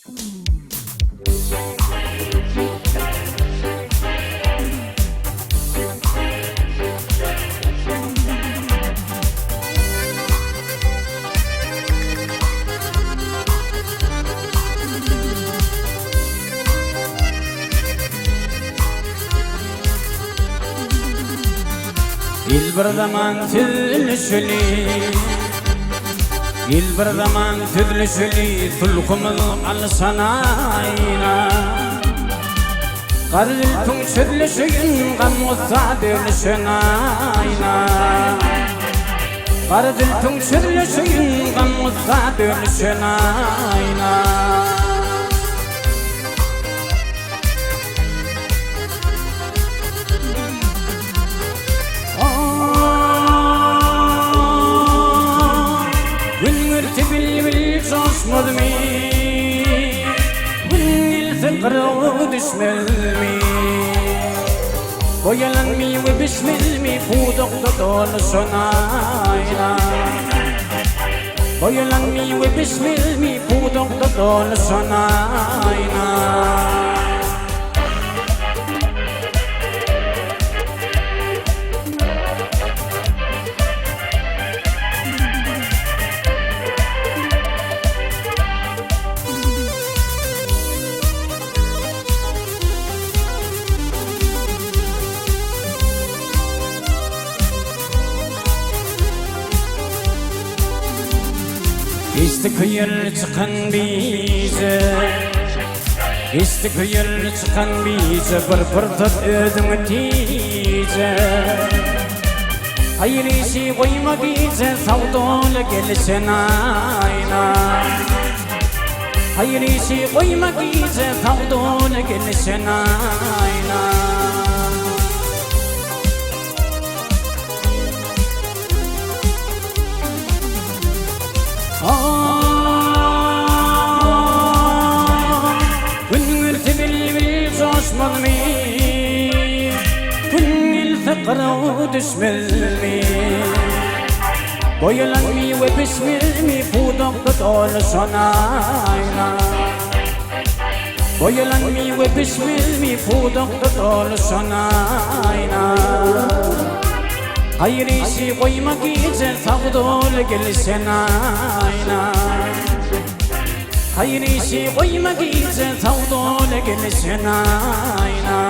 Bir zaman tüzlüşüli tulkumul alsanayna Qarıltın çüzlüşün gamuzza dönüşünayna Qarıltın çüzlüşün gamuzza dönüşünayna Coşmadım-i Günnil fıkrı düşmelmi Boyalanmi ve bismilmi Fudukta doluşunayna Boyalanmi ve bismilmi Fudukta doluşunayna İstikuyur çıkan bize bir tut ödümü tice Hayır işi koyma bize savdola gelişen ayna Hayır işi koyma bize savdola gelişen ayna Günnil fıkrı düşmelmi Boyalanmi ve bismilmi Fudukta doluşunayna Boyalanmi ve bismilmi Fudukta doluşunayna Hayır işi koymak için savdola gelişen ayna Hayır işi koymak için savdola gelişen ayna